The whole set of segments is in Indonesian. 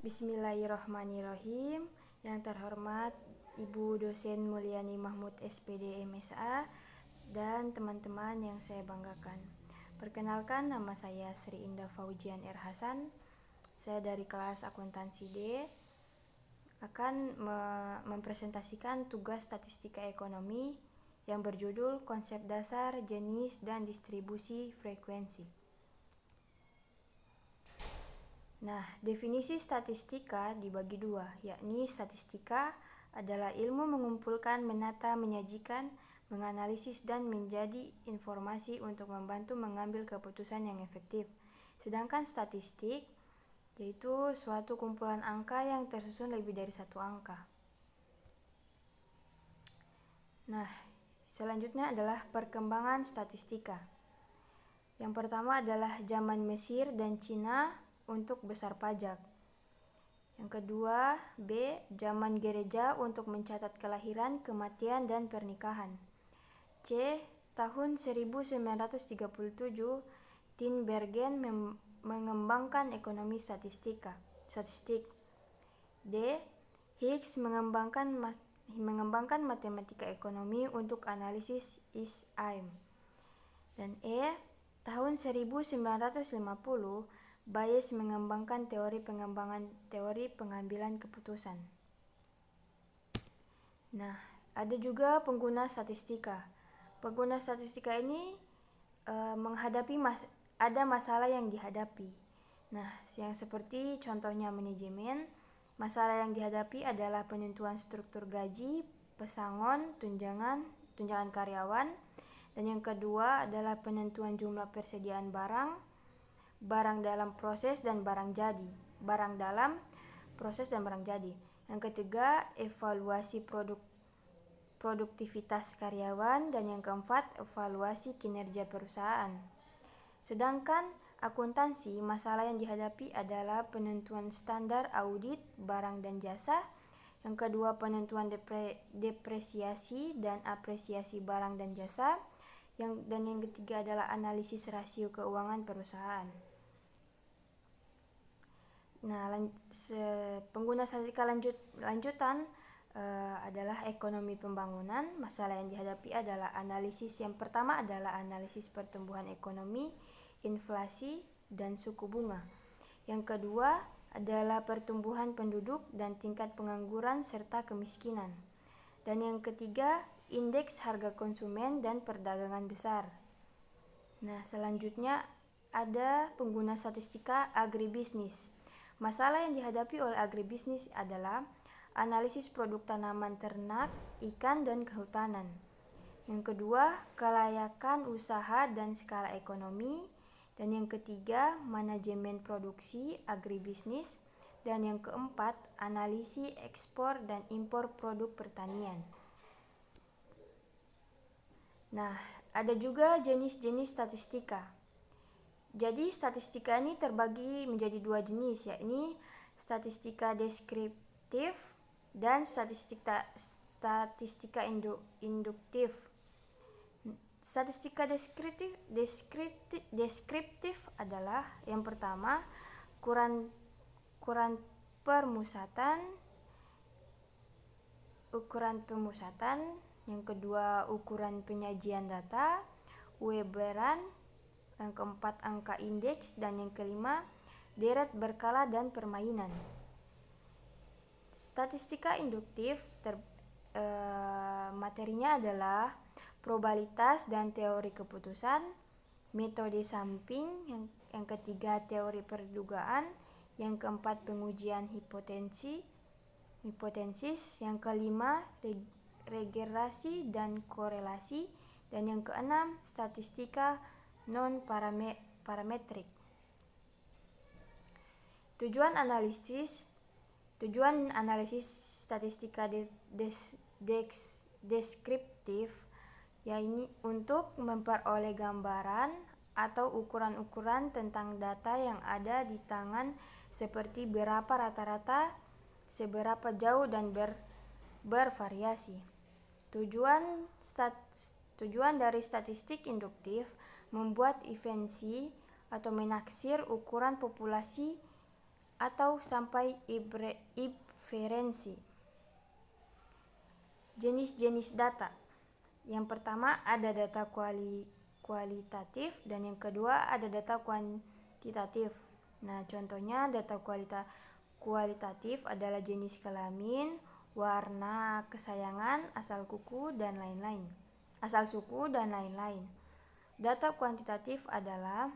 Bismillahirrahmanirrahim. Yang terhormat Ibu Dosen Mulyani Mahmud SPD MSA dan teman-teman yang saya banggakan. Perkenalkan, nama saya Sri Indah Faujian R. Hasan. Saya dari kelas akuntansi D akan mempresentasikan tugas statistika ekonomi yang berjudul konsep dasar, jenis, dan distribusi frekuensi. Nah, definisi statistika dibagi dua, yakni statistika adalah ilmu mengumpulkan, menata, menyajikan, menganalisis, dan menjadi informasi untuk membantu mengambil keputusan yang efektif. Sedangkan statistik yaitu suatu kumpulan angka yang tersusun lebih dari satu angka. Nah, selanjutnya adalah perkembangan statistika. Yang pertama adalah zaman Mesir dan Cina untuk besar pajak. Yang kedua, B. Zaman gereja untuk mencatat kelahiran, kematian, dan pernikahan. C. Tahun 1937, Tinbergen mengembangkan ekonomi statistik. D. Higgs mengembangkan matematika ekonomi untuk analisis is-aim. Dan E. Tahun 1950, Bayes mengembangkan teori pengambilan keputusan. Nah, ada juga pengguna statistika. Pengguna statistika ini menghadapi ada masalah yang dihadapi. Nah, yang seperti contohnya manajemen, masalah yang dihadapi adalah penentuan struktur gaji, pesangon, tunjangan karyawan, dan yang kedua adalah penentuan jumlah persediaan barang dalam proses dan barang jadi. Yang ketiga, evaluasi produktivitas karyawan, dan yang keempat, evaluasi kinerja perusahaan. Sedangkan akuntansi, masalah yang dihadapi adalah penentuan standar audit barang dan jasa. Yang kedua, penentuan depresiasi dan apresiasi barang dan jasa. Dan yang ketiga adalah analisis rasio keuangan perusahaan. Nah, pengguna statistika lanjutan adalah ekonomi pembangunan. Masalah yang dihadapi adalah yang pertama adalah analisis pertumbuhan ekonomi, inflasi, dan suku bunga. Yang kedua adalah pertumbuhan penduduk dan tingkat pengangguran serta kemiskinan. Dan yang ketiga, indeks harga konsumen dan perdagangan besar. Nah, selanjutnya ada pengguna statistika agribisnis. Masalah yang dihadapi oleh agribisnis adalah analisis produk tanaman ternak, ikan, dan kehutanan. Yang kedua, kelayakan usaha dan skala ekonomi. Dan yang ketiga, manajemen produksi agribisnis. Dan yang keempat, analisis ekspor dan impor produk pertanian. Nah, ada juga jenis-jenis statistika. Jadi statistika ini terbagi menjadi dua jenis, yakni statistika deskriptif dan statistika induktif. Statistika deskriptif adalah yang pertama ukuran pemusatan, yang kedua ukuran penyajian data, Weberan, yang keempat angka indeks, dan yang kelima deret berkala dan permainan. Statistika induktif materinya adalah probabilitas dan teori keputusan, metode samping, yang ketiga teori perdugaan, yang keempat pengujian hipotesis, yang kelima regresi dan korelasi, dan yang keenam statistika non-parametrik. Tujuan analisis statistika deskriptif yaitu untuk memperoleh gambaran atau ukuran-ukuran tentang data yang ada di tangan, seperti berapa rata-rata, seberapa jauh, dan bervariasi. Tujuan dari statistik induktif membuat evaluasi atau menaksir ukuran populasi atau sampai inferensi. Jenis-jenis data. Yang pertama ada data kualitatif dan yang kedua ada data kuantitatif. Nah, contohnya data kualitatif adalah jenis kelamin, warna kesayangan, asal suku dan lain-lain. Data kuantitatif adalah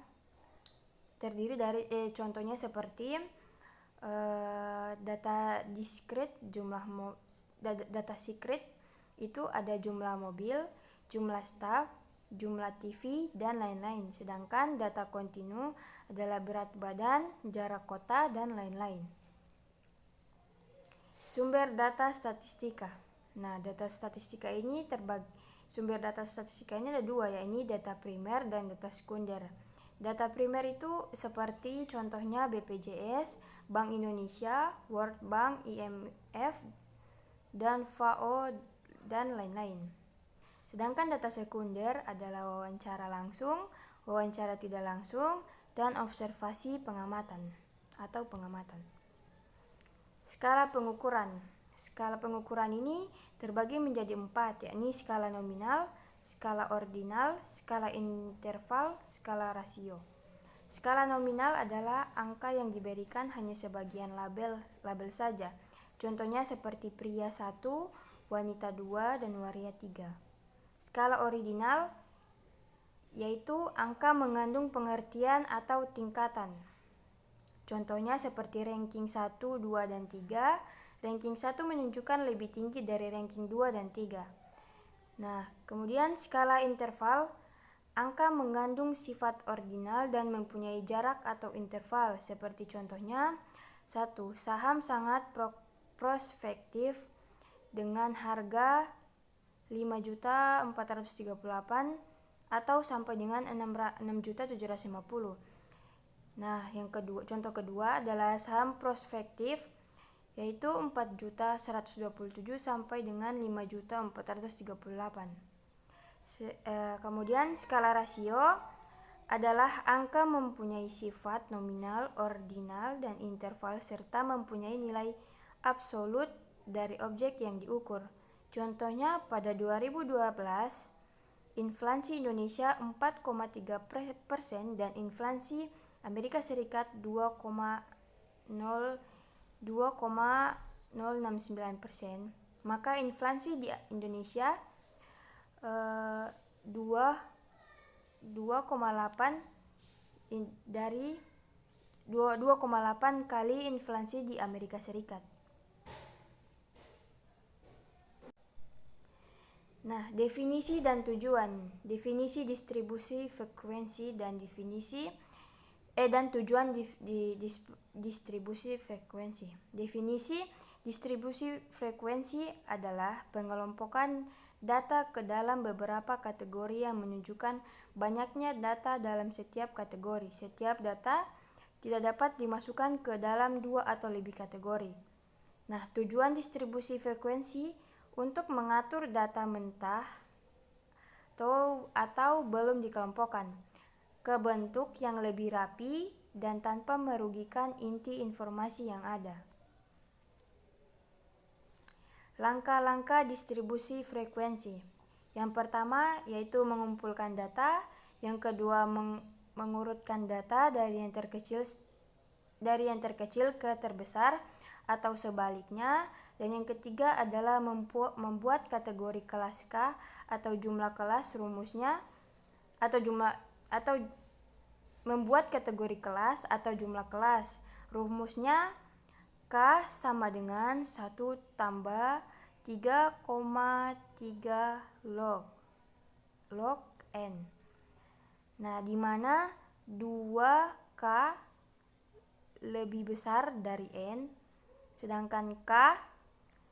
terdiri dari contohnya seperti data discrete, data secret itu ada jumlah mobil, jumlah staff, jumlah TV, dan lain-lain. Sedangkan data kontinu adalah berat badan, jarak kota, dan lain-lain. Sumber data statistika. Nah, sumber data statistika ini ada dua, yaitu data primer dan data sekunder. Data primer itu seperti contohnya BPJS, Bank Indonesia, World Bank, IMF, dan FAO, dan lain-lain. Sedangkan data sekunder adalah wawancara langsung, wawancara tidak langsung, dan observasi pengamatan. Skala pengukuran. Skala pengukuran ini terbagi menjadi 4, yakni skala nominal, skala ordinal, skala interval, skala rasio. Skala nominal adalah angka yang diberikan hanya sebagian label saja. Contohnya seperti pria 1, wanita 2, dan waria 3. Skala ordinal yaitu angka mengandung pengertian atau tingkatan. Contohnya seperti ranking 1, 2, dan 3. Ranking 1 menunjukkan lebih tinggi dari ranking 2 dan 3. Nah, kemudian skala interval, angka mengandung sifat ordinal dan mempunyai jarak atau interval, seperti contohnya 1. Saham sangat prospektif dengan harga 5.438 atau sampai dengan 6.750. Nah, contoh kedua adalah saham prospektif yaitu 4.127 sampai dengan 5.438. Kemudian skala rasio adalah angka mempunyai sifat nominal, ordinal, dan interval serta mempunyai nilai absolut dari objek yang diukur. Contohnya pada 2012 inflasi Indonesia 4,3% dan inflasi Amerika Serikat 2,069%, maka inflasi di Indonesia 2,8 kali inflasi di Amerika Serikat. Nah, definisi dan tujuan. Definisi distribusi frekuensi dan tujuan distribusi frekuensi. Definisi distribusi frekuensi adalah pengelompokan data ke dalam beberapa kategori yang menunjukkan banyaknya data dalam setiap kategori. Setiap data tidak dapat dimasukkan ke dalam 2 atau lebih kategori. Nah, tujuan distribusi frekuensi untuk mengatur data mentah atau belum dikelompokkan ke bentuk yang lebih rapi dan tanpa merugikan inti informasi yang ada. Langkah-langkah distribusi frekuensi. Yang pertama yaitu mengumpulkan data, yang kedua mengurutkan data dari yang terkecil ke terbesar atau sebaliknya, dan yang ketiga adalah membuat kategori kelas K atau jumlah kelas. Rumusnya membuat kategori kelas atau jumlah kelas. Rumusnya K sama dengan 1 tambah 3,3 log N. Nah, di mana 2K lebih besar dari N, sedangkan K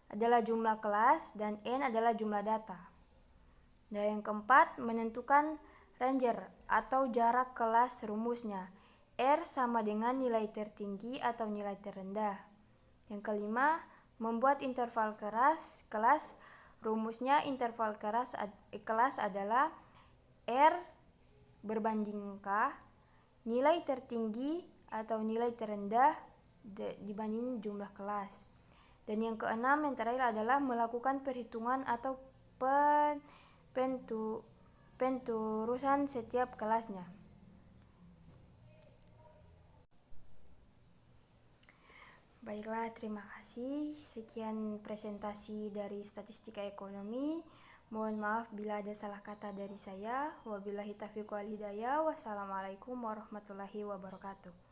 adalah jumlah kelas dan N adalah jumlah data. Dan yang keempat, menentukan ranger atau jarak kelas. Rumusnya R sama dengan nilai tertinggi atau nilai terendah. Yang kelima, membuat interval kelas. Rumusnya interval kelas adalah R berbanding K, nilai tertinggi atau nilai terendah dibanding jumlah kelas. Dan yang keenam, yang terakhir adalah melakukan perhitungan atau penturusan setiap kelasnya. Baiklah, terima kasih. Sekian presentasi dari statistika ekonomi. Mohon maaf bila ada salah kata dari saya. Wabillahi taufiq wal hidayah. Wassalamualaikum warahmatullahi wabarakatuh.